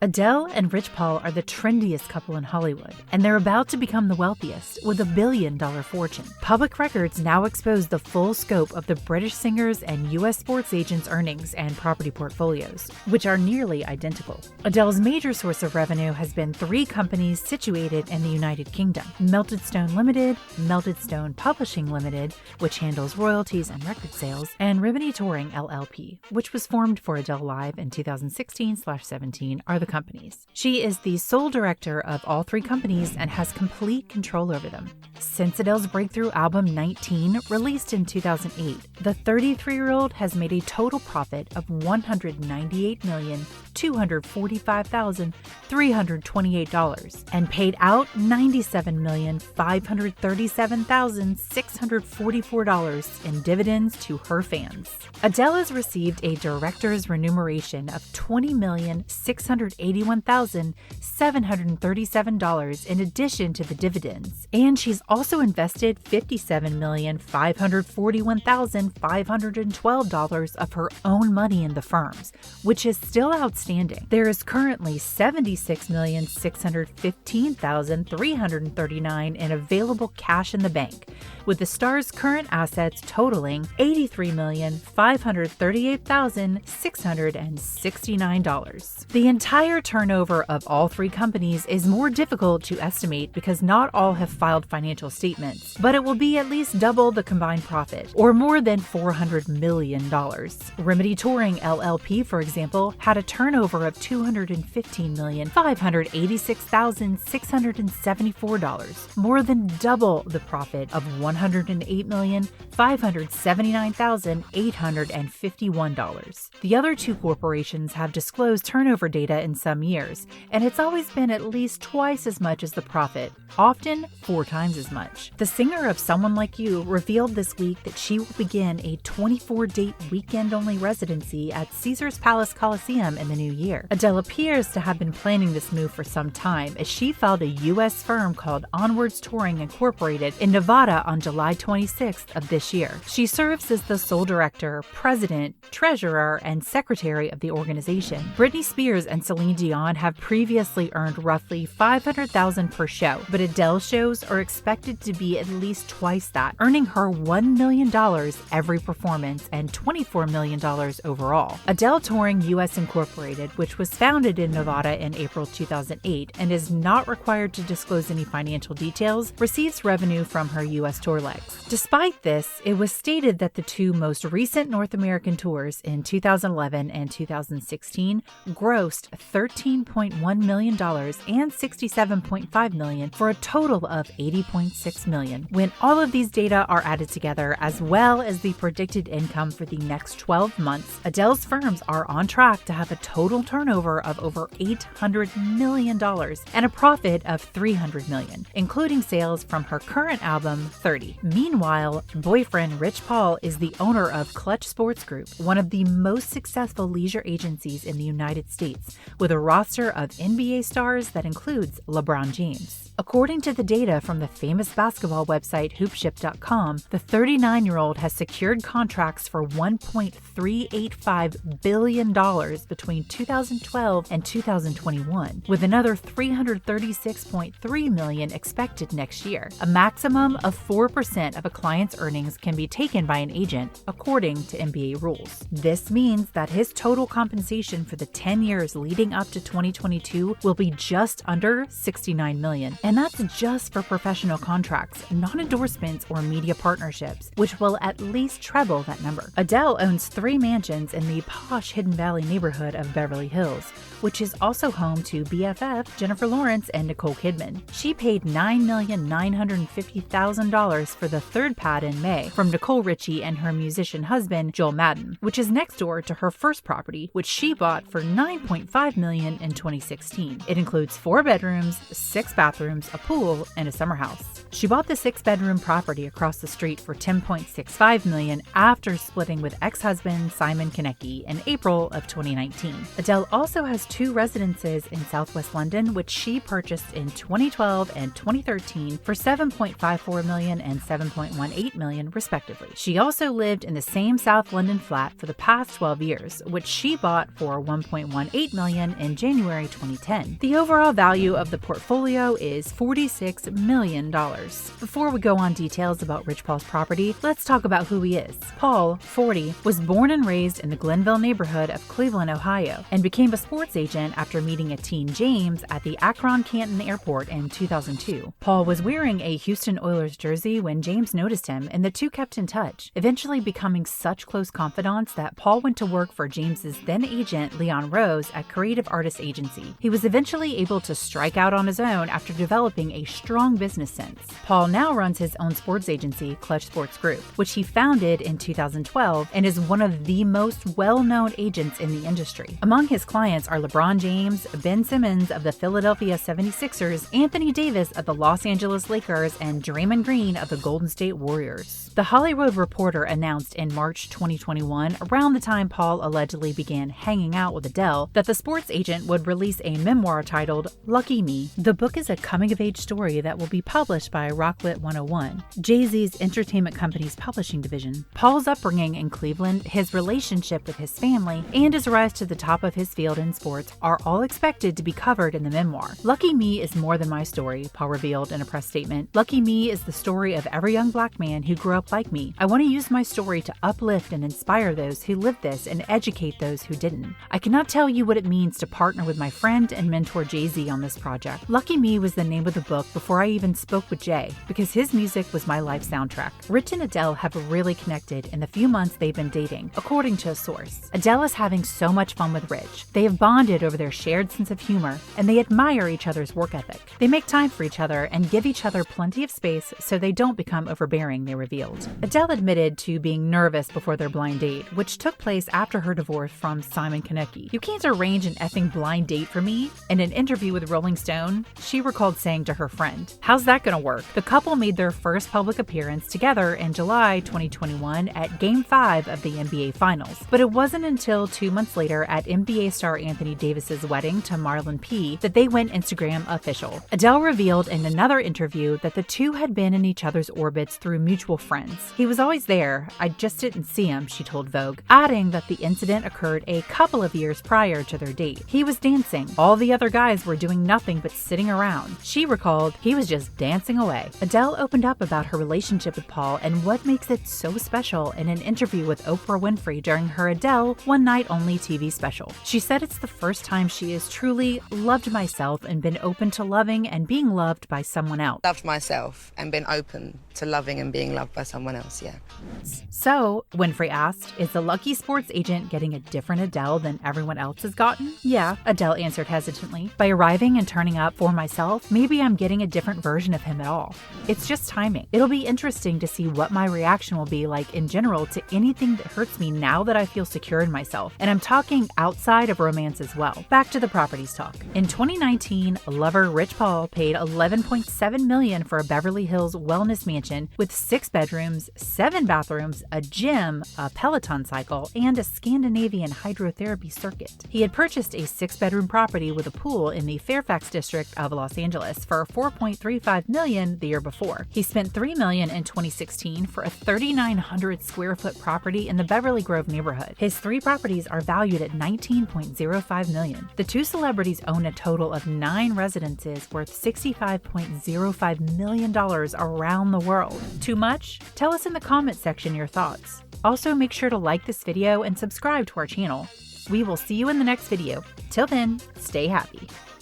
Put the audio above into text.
Adele and Rich Paul are the trendiest couple in Hollywood, and they're about to become the wealthiest with a billion-dollar fortune. Public records now expose the full scope of the British singers and U.S. sports agents' earnings and property portfolios, which are nearly identical. Adele's major source of revenue has been three companies situated in the United Kingdom: Melted Stone Limited, Melted Stone Publishing Limited, which handles royalties and record sales, and Remedy Touring LLP, which was formed for Adele Live in 2016/17, are the companies. She is the sole director of all three companies and has complete control over them. Since Adele's breakthrough album 19, released in 2008, the 33-year-old has made a total profit of $198,245,328 and paid out $97,537,644 in dividends to her fans. Adele has received a director's remuneration of $20,681,737 in addition to the dividends, and she's also invested $57,541,512 of her own money in the firms, which is still outstanding. There is currently $76,615,339 in available cash in the bank, with the star's current assets totaling $83,538,669. The entire turnover of all three companies is more difficult to estimate because not all have filed financial statements, but it will be at least double the combined profit, or more than $400 million. Remedy Touring LLP, for example, had a turnover of $215,586,674, more than double the profit of $108,579,851. The other two corporations have disclosed turnover data in some years, and it's always been at least twice as much as the profit, often 4 times as much. The singer of Someone Like You revealed this week that she will begin a 24-date weekend-only residency at Caesars Palace Coliseum in the new year. Adele appears to have been planning this move for some time, as she filed a U.S. firm called Onwards Touring Incorporated in Nevada on July 26th of this year. She serves as the sole director, president, treasurer, and secretary of the organization. Britney Spears and Celine Dion have previously earned roughly $500,000 per show, but Adele's shows are expected to be at least twice that, earning her $1 million every performance and $24 million overall. Adele Touring US Incorporated, which was founded in Nevada in April 2008 and is not required to disclose any financial details, receives revenue from her US tour legs. Despite this, it was stated that the two most recent North American tours in 2011 and 2016 grossed $13.1 million and $67.5 million for a total of $80.6 million. When all of these data are added together, as well as the predicted income for the next 12 months, Adele's firms are on track to have a total turnover of over $800 million and a profit of $300 million, including sales from her current album, 30. Meanwhile, boyfriend Rich Paul is the owner of Clutch Sports Group, one of the most successful leisure agencies in the United States, with a roster of NBA stars that includes LeBron James. According to the data from the famous basketball website hoopship.com, the 39-year-old has secured contracts for $1.385 billion between 2012 and 2021, with another $336.3 million expected next year. A maximum of 4% of a client's earnings can be taken by an agent, according to NBA rules. This means that his total compensation for the 10 years leading up to 2022 will be just under $69 million. And that's just for professional contracts, not endorsements or media partnerships, which will at least treble that number. Adele owns 3 mansions in the posh Hidden Valley neighborhood of Beverly Hills, which is also home to BFF Jennifer Lawrence and Nicole Kidman. She paid $9,950,000 for the third pad in May from Nicole Richie and her musician husband, Joel Madden, which is next door to her first property, which she bought for $9.5 million in 2016. It includes 4 bedrooms, 6 bathrooms, a pool, and a summer house. She bought the 6-bedroom property across the street for $10.65 million after splitting with ex-husband Simon Konecki in April of 2019. Adele also has 2 residences in Southwest London, which she purchased in 2012 and 2013 for $7.54 million and $7.18 million, respectively. She also lived in the same South London flat for the past 12 years, which she bought for $1.18 million in January 2010. The overall value of the portfolio is $46 million. Before we go on details about Rich Paul's property, let's talk about who he is. Paul, 40, was born and raised in the Glenville neighborhood of Cleveland, Ohio, and became a sports agent after meeting a teen James at the Akron-Canton Airport in 2002. Paul was wearing a Houston Oilers jersey when James noticed him, and the two kept in touch, eventually becoming such close confidants that Paul went to work for James's then agent Leon Rose at Creative Artist Agency. He was eventually able to strike out on his own after developing a strong business sense. Paul now runs his own sports agency, Clutch Sports Group, which he founded in 2012 and is one of the most well-known agents in the industry. Among his clients are LeBron James, Ben Simmons of the Philadelphia 76ers, Anthony Davis of the Los Angeles Lakers, and Draymond Green of the Golden State Warriors. The Hollywood Reporter announced in March 2021, around the time Paul allegedly began hanging out with Adele, that the sports agent would release a memoir titled Lucky Me. The book is a coming-of-age story that will be published by Rocklit 101, Jay-Z's entertainment company's publishing division. Paul's upbringing in Cleveland, his relationship with his family, and his rise to the top of his field in sports are all expected to be covered in the memoir. Lucky Me is more than my story, Paul revealed in a press statement. Lucky Me is the story of every young black man who grew up like me. I want to use my story to uplift and inspire those who lived this and educate those who didn't. I cannot tell you what it means to partner with my friend and mentor Jay-Z on this project. Lucky Me was the name of the book before I even spoke with Jay, because his music was my life soundtrack. Rich and Adele have really connected in the few months they've been dating, according to a source. Adele is having so much fun with Rich. They have bonded over their shared sense of humor, and they admire each other's work ethic. They make time for each other and give each other plenty of space so they don't become overbearing, they revealed. Adele admitted to being nervous before their blind date, which took place after her divorce from Simon Konecki. "You can't arrange an effing blind date for me?" In an interview with Rolling Stone, she recalled saying to her friend, "How's that gonna work?" The couple made their first public appearance together in July 2021 at Game 5 of the NBA Finals. But it wasn't until 2 months later at NBA star Anthony Davis's wedding to Marlon P that they went Instagram official. Adele revealed in another interview that the two had been in each other's orbits through mutual friends. "He was always there, I just didn't see him," she told Vogue, adding that the incident occurred a couple of years prior to their date. "He was dancing. All the other guys were doing nothing but sitting around." She recalled, "He was just dancing away." Adele opened up about her relationship with Paul and what makes it so special in an interview with Oprah Winfrey during her Adele One Night Only TV special. She said it's the first time she has truly loved myself and been open to loving and being loved by someone else. Loved myself and been open to loving and being loved by someone else, yeah. So, Winfrey asked, is the lucky sports agent getting a different Adele than everyone else has gotten? "Yeah," Adele answered hesitantly. "By arriving and turning up for myself, maybe I'm getting a different version of him at all. It's just timing. It'll be interesting to see what my reaction will be like in general to anything that hurts me now that I feel secure in myself. And I'm talking outside of romance as well." Back to the properties talk. In 2019, lover Rich Paul paid $11.7 million for a Beverly Hills wellness mansion with 6 bedrooms, 7 bathrooms, a gym, a Peloton cycle, and a Scandinavian hydrotherapy circuit. He had purchased a 6-bedroom property with a pool in the Fairfax district of Los Angeles for $4.35 million the year before. He spent $3 million in 2016 for a 3,900 square foot property in the Beverly Grove neighborhood. His 3 properties are valued at $19.05 million. The 2 celebrities own a total of 9 residences worth $65.05 million around the world. Too much? Tell us in the comment section your thoughts. Also, make sure to like this video and subscribe to our channel. We will see you in the next video. Till then, stay happy.